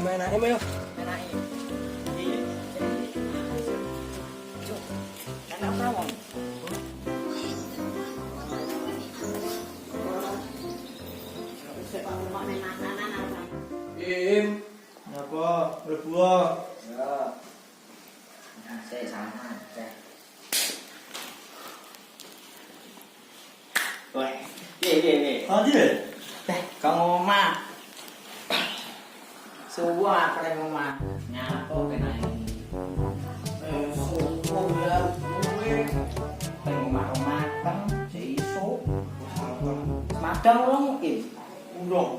Menake yo. Menake. Iya. Cuk. Enak prawon. Im, apa? Berbuah. Ya. Saya sama. Woi, ye. Hadir. Kamu mah. Sebuah apa yang mah? Nyapo kena ini. Suku ya, gue. Rumah matang, seiso. Madang urung mungkin. Urung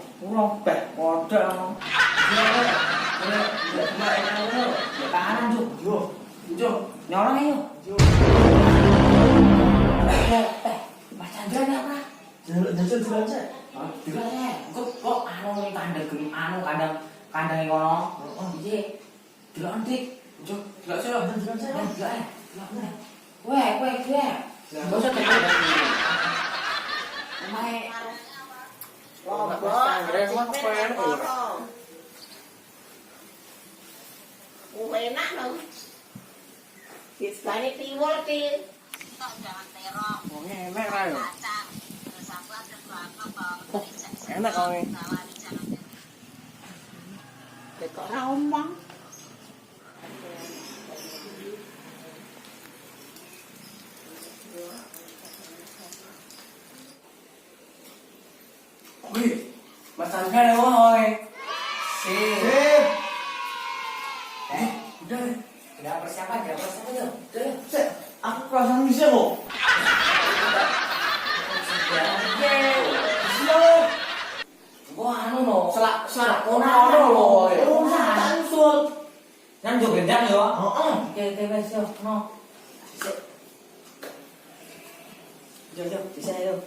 beh kodang. Ya kanan juk. Nyolong ayo. Mas Chandra ini apa? Jalan. Jelas kok anu kandang ngono. Oh piye? Delok ndik. Delok sira. Kowe. Enggak usah tekan. Omae. Enak dong. Biasanya tiwul ti. Jangan terong. Enak ra yo. Enak kau ini. Kok ora omong. Wih, Mas Chandra ya woy. Sip. Udah. Udah persiapan yuk. Udah. Aku perasaan bisa kok. Gua anu no, selak Ono kono lho. Usul. Nang yo gendang yo. Heeh. Oke wes yo, no. Sik. Yo, bisa yo.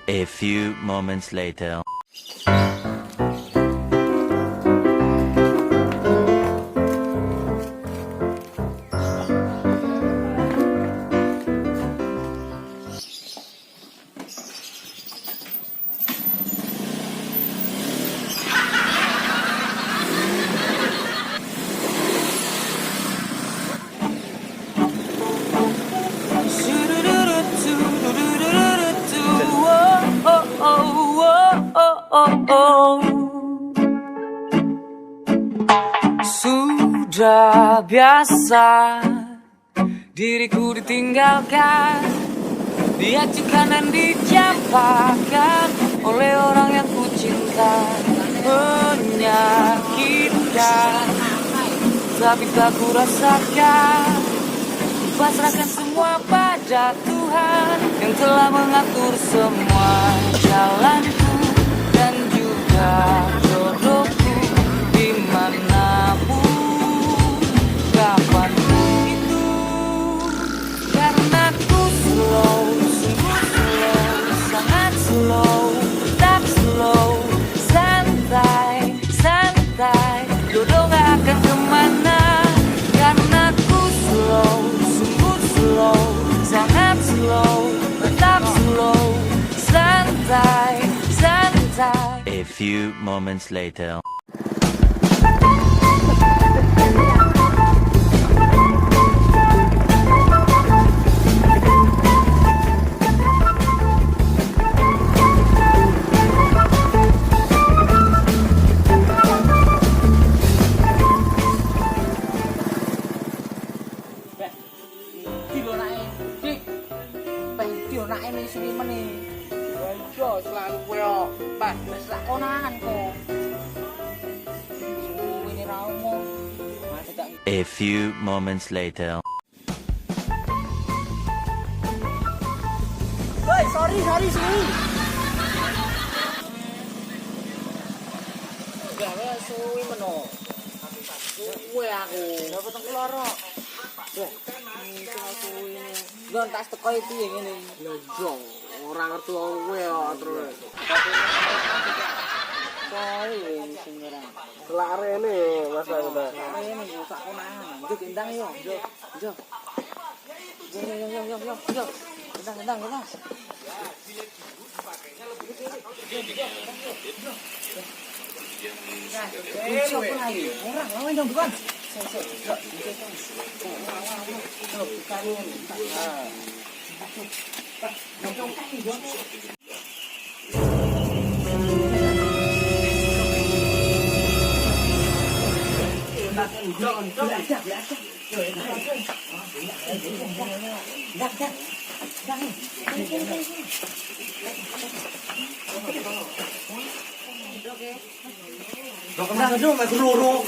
A few moments later. Sudah biasa diriku ditinggalkan, diacukan dan dicampakan oleh orang yang ku cinta. Menyakitkan, tapi tak ku rasakan. Pasrahkan semua pada Tuhan yang telah mengatur semua jalanku dan juga jodohku dimanapun, kapanpun itu. Karena ku slow, sungguh slow, sangat slow, tetap slow, santai, jodoh gak akan kemana. Karena ku slow, sungguh slow, sangat slow, tetap slow, santai. A few moments later. Selalu koyo pas wis lak konangan kok. Ini ra omong. A few moments later. Woi, sorry sih. Gawe suwi meno. Suwe aku. Dapat teng loro. Wah, iki suwi. Gon tas teko iki ngene. Lho, jong. Ora ngerti kowe ya terus. Sorry sing ora. Kelarene Mas Chandra. Ini sak konangan. Juk endang yo. Juk. Yo. Endang. Siapa lagi? Orang lawan dong bukan. Dok kena gedung mek loro.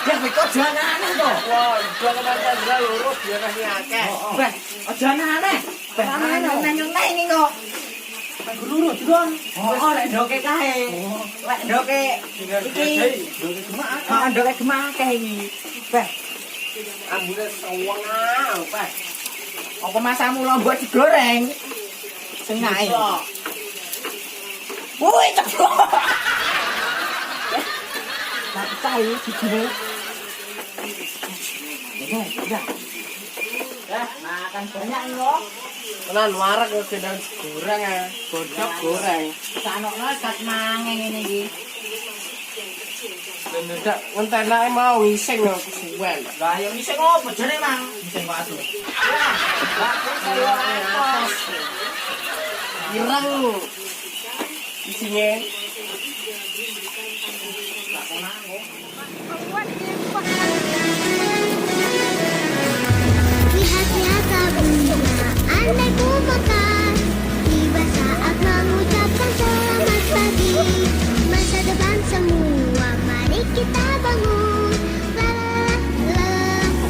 Ya kok janane to. Wah, dok kena tendra loro biar kasih akeh. Beh, aja aneh. Beh, nang iki kok. Loro dong. Oh, lek ndoke kae. Lek ndoke iki. Ah, ndoke gemak kae iki. Beh, Ambune sawang Pak. apa masamu lombok digoreng? Sing nae. Woi, ceplok. Tak cai digini. Udah. Ya, makan banyak kok. Tenan warak kok gendang goreng ya. Godhog goreng. Sanokno sak mangen ngene iki. Ndak ngentenake mau iseng kok suwen. Lah ya iseng opo jane, Mang? Iseng kok asu. Lah, saya atos. Ireng. Isine. Lihat-lihat bunda, andai ku mekar. Tiba saat mengucapkan selamat pagi. Masa depan semua, mari kita bangun. La la la la,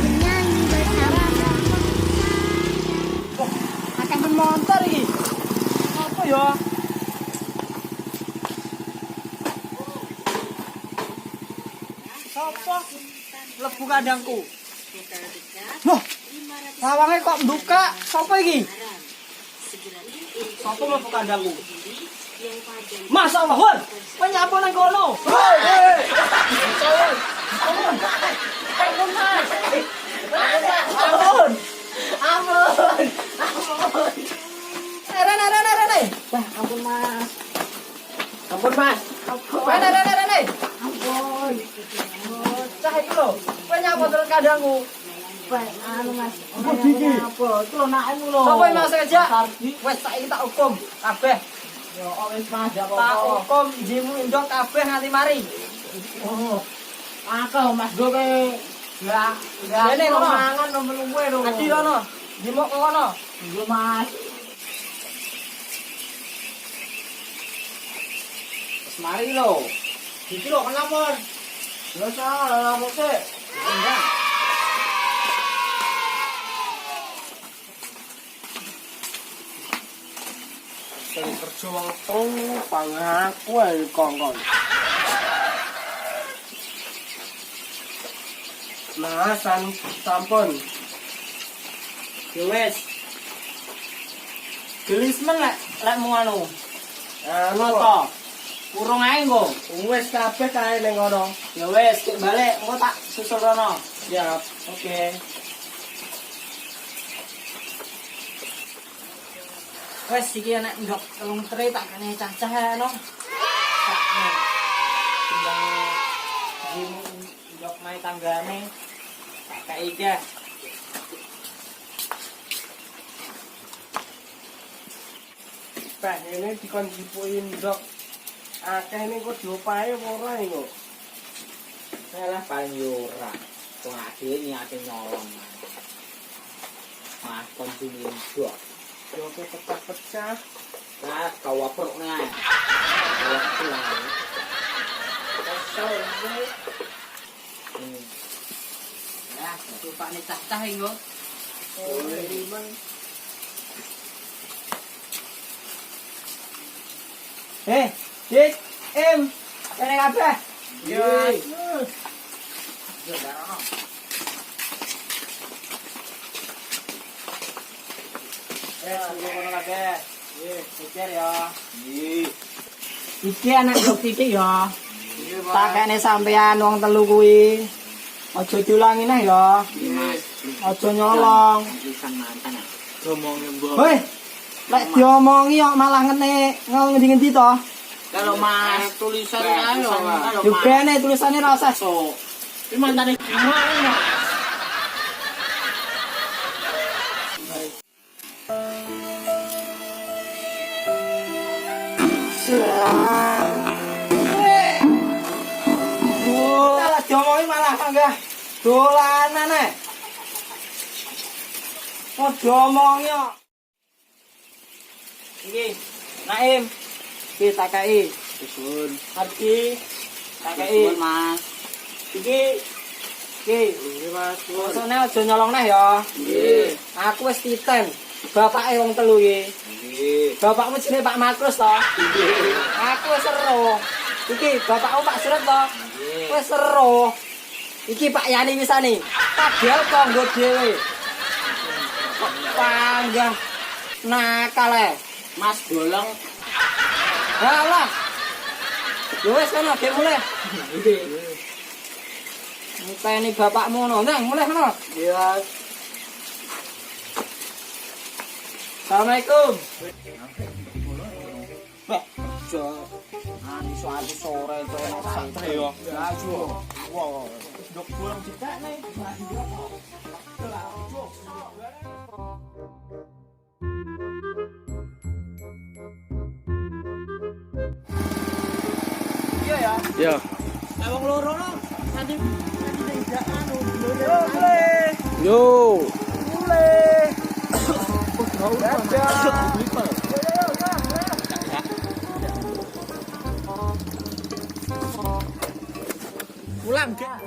menyanyi bersama. Akan bermotor iki. Apa ya? Sopo? Lebu kandangku. Loh, lawange kok mbuka? Sopo iki? Sopo lebu kandangku? Mas Allah, woi. Kowe nyapa nang kono? Hei, hei. Ampun. Ampun, Mas. Ampun. Ampun. Ampun. Rene. Wah, ampun, Mas. Ampun Mas. Rene. Ampun. Cah iki lho. Kowe nyapa terus kandangku? Anu Mas. Apa iki? Apa? Itu anakmu lho. Sopo yang masuk aja? Wes saiki tak hukum kabeh. Ya wis Mas, ya Tak apa. hukum jimu indok kabeh nganti mari. Oh. Akeh Mas go ke. Ya, Rene kono. mangan nomor-nomor lho. Adi kono. Jimuk ke kono. Yo Mas. Wis mari lho. Iki lho kenapa? Ya salah apa sih? Sing kerja wong pangaku ae kongkon. Nah, sampun. Ya wis. Gelismen lek mung anu. Anu Apa? Urung ae nggo. wis kabeh kae ning kono. Ya wis, kek balik engko tak susul rono. Siap. Oke. Wes iki nek ndok telung tre tak kene cacah ya no. Tak timbang jimu ndok mai tanggane. Tak kei ge. Pak, ini dikon jipuin ndok. Akeh ini kok diopahe apa ora iku? Salah paling yo ora. Wong ade niate nyolong. Mas konsumsi ndok. Yo pecah-pecah. Lah kau aprok nae. Kau pulang. Kesel iki. Nah, rupane cacah iki kok. Dik, kene kabeh. Yo. Yo barono. Ngono kabeh. Pikir ya. Iki anak ndok titik ya. Tak kene sampean wong telu kuwi. Aja diulangi neh ya. Aja nyolong. Hoi, lek diomongi kok malah ngene ngendi-ngendi to? Kalau Mas tulisan ayo. Juga nih tulisannya rasa so. Ini mantan gimana? Salah diomongin malah enggak dolanan nih. Mau diomongnya. Iki, Naim. Kita KI. Susun. Arti KI. Mas. Iki. Ini Mas. Maksudnya aja nyolong neh ya. Nggih. Aku wis titen. Bapake wong telu iki. Nggih. Bapakmu jenenge Pak Makrus to? Aku wis seru. Iki bapakmu Pak Suret to? Wis seru. Iki Pak Yani wisane. Padahal kanggo dhewe. Panggah nakal e. Mas bolong. Halah. Yo wis kono ge mulih. Ngenteni bapakmu ngono. Nang mulih ngono. Iya. Assalamualaikum. Ani suatu sore itu santai yo. Laju. Wow. Dok pulang juga nih. Iya ya. Ya. Wong loro no. Nanti tidak anu. Yo. Mulai. Pulang, Kak.